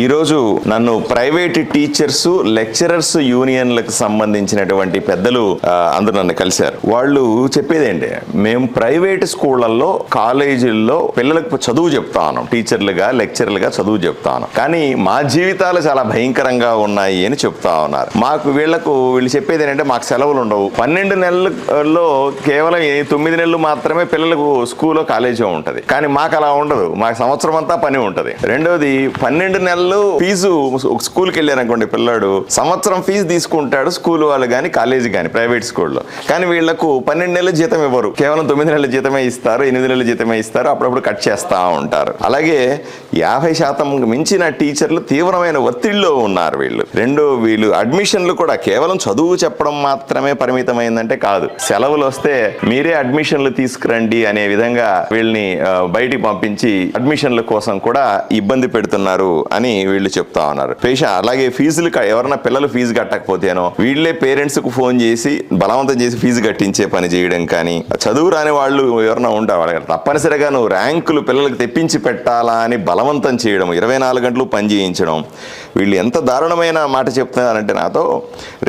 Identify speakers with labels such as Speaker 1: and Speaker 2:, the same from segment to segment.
Speaker 1: ఈరోజు నన్ను private teachers lecturers యూనియన్లకు సంబంధించినటువంటి పెద్దలు అందరూ నన్ను కలిశారు. వాళ్ళు చెప్పేదేంటి, మేము ప్రైవేట్ స్కూళ్లలో కాలేజీల్లో పిల్లలకు చదువు చెప్తా ఉన్నాం, టీచర్లుగా లెక్చరర్లుగా చదువు చెప్తా ఉన్నాం, కానీ మా జీవితాలు చాలా భయంకరంగా ఉన్నాయి అని చెప్తా ఉన్నారు. వీళ్ళు చెప్పేది ఏంటంటే మాకు సెలవులు ఉండవు, 12 నెలల్లో కేవలం 9 నెలలు మాత్రమే పిల్లలకు స్కూల్లో కాలేజీ ఉంటుంది, కానీ మాకు అలా ఉండదు, మాకు సంవత్సరం అంతా పని ఉంటుంది. రెండోది 12 నెలలు ఫీజు స్కూల్కి వెళ్ళారనుకోండి, పిల్లాడు సంవత్సరం ఫీజు తీసుకుంటాడు స్కూల్ వాళ్ళు కానీ కాలేజీ కానీ ప్రైవేట్ స్కూల్లో, కానీ వీళ్లకు 12 నెలల జీతం ఇవ్వరు, కేవలం 9 నెలల జీతమే ఇస్తారు, 8 నెలల జీతమే ఇస్తారు, అప్పుడప్పుడు కట్ చేస్తూ ఉంటారు. అలాగే 50% మించిన టీచర్లు తీవ్రమైన ఒత్తిడిలో ఉన్నారు. వీళ్ళు అడ్మిషన్లు కూడా కేవలం చదువు చెప్పడం మాత్రమే పరిమితమైందంటే కాదు, సెలవులు వస్తే మీరే అడ్మిషన్లు తీసుకురండి అనే విధంగా వీళ్ళని బయటికి పంపించి అడ్మిషన్ల కోసం కూడా ఇబ్బంది పెడుతున్నారు అని వీళ్ళు చెప్తా ఉన్నారు. అలాగే ఫీజులు ఎవరైనా పిల్లలు ఫీజు కట్టకపోతేనో వీళ్ళే పేరెంట్స్ కు ఫోన్ చేసి బలవంతం చేసి ఫీజు కట్టించే పని చేయడం, కానీ చదువు రాని వాళ్ళు ఎవరైనా ఉంటారు, వాళ్ళకి తప్పనిసరిగా నువ్వు ర్యాంకులు పిల్లలకు తెప్పించి పెట్టాలా అని బలవంతం చేయడం, 24 గంటలు పని చేయించడం. వీళ్ళు ఎంత దారుణమైన మాట చెప్తున్నారంటే, నాతో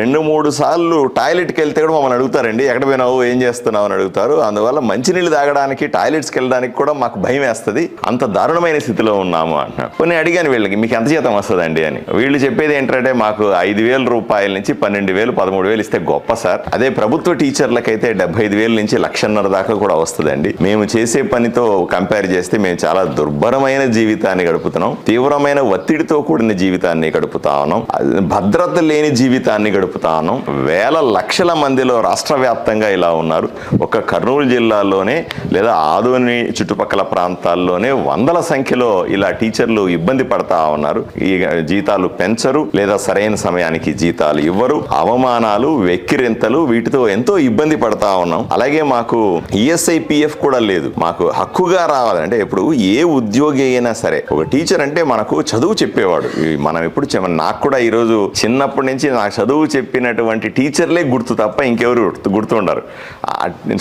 Speaker 1: 2-3 సార్లు టాయిలెట్కి వెళ్తే కూడా మమ్మల్ని అడుగుతారండి, ఎక్కడ పోయినావు, ఏం చేస్తున్నావు అని అడుగుతారు. అందువల్ల మంచినీళ్ళు తాగడానికి టాయిలెట్స్కి వెళ్ళడానికి కూడా మాకు భయం వేస్తుంది, అంత దారుణమైన స్థితిలో ఉన్నాము అంటున్నారు. కొన్ని అడిగాను వీళ్ళకి, మీకు ఎంత జీతం వస్తుందండి అని. వీళ్ళు చెప్పేది ఏంటంటే, మాకు 5,000 రూపాయల నుంచి 12,000 13,000 ఇస్తే గొప్ప సార్, అదే ప్రభుత్వ టీచర్లకైతే 75,000 నుంచి 1,50,000 దాకా కూడా వస్తుందండి. మేము చేసే పనితో కంపేర్ చేస్తే మేము చాలా దుర్భరమైన జీవితాన్ని గడుపుతున్నాం, తీవ్రమైన ఒత్తిడితో కూడిన జీవితాన్ని గడుపుతా ఉన్నాం, భద్రత లేని జీవితాన్ని గడుపుతా ఉన్నాం. వేల లక్షల మందిలో రాష్ట్ర వ్యాప్తంగా ఇలా ఉన్నారు. ఒక కర్నూలు జిల్లాలోనే లేదా ఆదోని చుట్టుపక్కల ప్రాంతాల్లోనే వందల సంఖ్యలో ఇలా టీచర్లు ఇబ్బంది పడతా ఉన్నారు. ఈ జీతాలు పెంచరు, లేదా సరైన సమయానికి జీతాలు ఇవ్వరు, అవమానాలు, వెక్కిరింతలు, వీటితో ఎంతో ఇబ్బంది పడతా ఉన్నాం. అలాగే మాకు ఈఎస్ఐ పిఎఫ్ కూడా లేదు. మాకు హక్కుగా రావాలంటే, ఇప్పుడు ఏ ఉద్యోగి అయినా సరే, ఒక టీచర్ అంటే మనకు చదువు చెప్పేవాడు. మనం ఎప్పుడు నాకు కూడా ఈరోజు చిన్నప్పటి నుంచి నాకు చదువు చెప్పినటువంటి టీచర్లే గుర్తు తప్ప ఇంకెవరు గుర్తుండరు.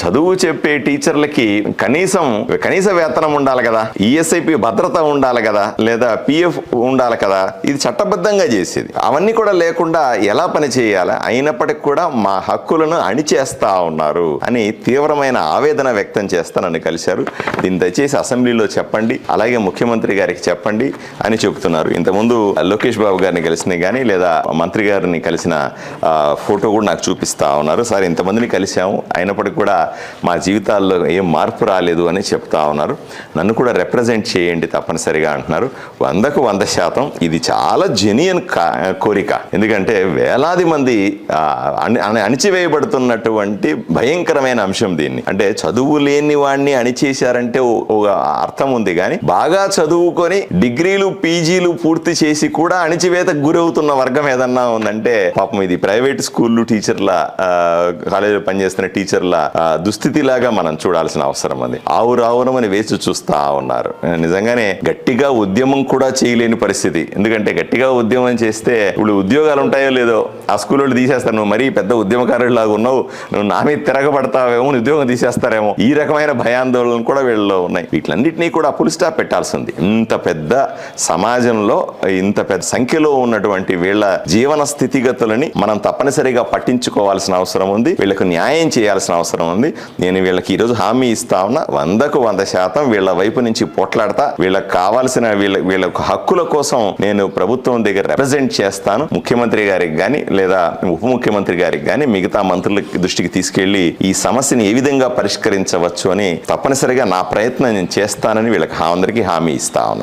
Speaker 1: చదువు చెప్పే టీచర్లకి కనీస వేతనం ఉండాలి కదా, ఈఎస్ఐపి భద్రత ఉండాలి కదా, లేదా పిఎఫ్ ఉండాలి కదా, ఇది చట్టబద్ధంగా చేసేది. అవన్నీ కూడా లేకుండా ఎలా పని చేయాలి, అయినప్పటికీ కూడా మా హక్కులను అణిచేస్తా ఉన్నారు అని తీవ్రమైన ఆవేదన వ్యక్తం చేస్తా నన్ను కలిశారు. దీన్ని దయచేసి అసెంబ్లీలో చెప్పండి, అలాగే ముఖ్యమంత్రి గారికి చెప్పండి అని చెబుతున్నారు. ఇంతకుముందు లోకేష్ బాబు గారిని కలిసిన కానీ లేదా మంత్రి గారిని కలిసిన ఫోటో కూడా నాకు చూపిస్తా ఉన్నారు. సార్ ఇంతమందిని కలిసాము, అయినప్పటికీ కూడా మా జీవితాల్లో ఏం మార్పు రాలేదు అని చెప్తా ఉన్నారు. నన్ను కూడా రిప్రజెంట్ చేయండి తప్పనిసరిగా అంటున్నారు. 100కు 100% ఇది చాలా జెన్యూన్ కోరిక. ఎందుకంటే వేలాది మంది అణిచివేయబడుతున్నటువంటి భయంకరమైన అంశం దీన్ని. అంటే చదువు లేని వాడిని అణిచేశారంటే ఒక అర్థం ఉంది, కానీ బాగా చదువుకొని డిగ్రీలు పీజీలు పూర్తి చేసి కూడా అణిచివేతకు గురవుతున్న వర్గం ఏదన్నా ఉందంటే పాపం ఇది ప్రైవేట్ స్కూళ్ళు టీచర్ల కాలేజీలో పనిచేస్తున్న టీచర్ల దుస్థితిలాగా మనం చూడాల్సిన అవసరం ఉంది. ఆవురావునమని వేసి చూస్తా ఉన్నారు. నిజంగానే గట్టిగా ఉద్యమం కూడా చేయలేని పరిస్థితి. ఎందుకంటే గట్టిగా ఉద్యమం చేస్తే ఇప్పుడు ఉద్యోగాలు ఉంటాయో లేదో, ఆ స్కూల్ వాళ్ళు తీసేస్తారు, నువ్వు మరీ పెద్ద ఉద్యమకారులాగా ఉన్నావు, నువ్వు నా మీద తిరగబడతావేమో, ఉద్యోగం తీసేస్తారేమో, ఈ రకమైన భయాందోళనలు కూడా వీళ్ళలో ఉన్నాయి. వీటిలన్నింటినీ కూడా ఫుల్ స్టాప్ పెట్టాల్సింది. ఇంత పెద్ద సమాజంలో ఇంత పెద్ద సంఖ్యలో ఉన్నటువంటి వీళ్ళ జీవన స్థితిగతులని మనం తప్పనిసరిగా పట్టించుకోవాల్సిన అవసరం ఉంది, వీళ్ళకు న్యాయం చేయాల్సిన అవసరం ఉంది. నేను వీళ్ళకి ఈరోజు హామీ ఇస్తా ఉన్నా, 100కు 100% వీళ్ళ వైపు నుంచి పోట్లాడతా, వీళ్ళకి కావాల్సిన వీళ్ళ హక్కుల కోసం నేను ప్రభుత్వం దగ్గర రిప్రజెంట్ చేస్తాను. ముఖ్యమంత్రి గారికి కానీ లేదా ఉప ముఖ్యమంత్రి గారికి కానీ మిగతా మంత్రుల దృష్టికి తీసుకెళ్లి ఈ సమస్యని ఏ విధంగా పరిష్కరించవచ్చు అని తప్పనిసరిగా నా ప్రయత్నం నేను చేస్తానని వీళ్ళకి అందరికీ హామీ ఇస్తా ఉన్నాను.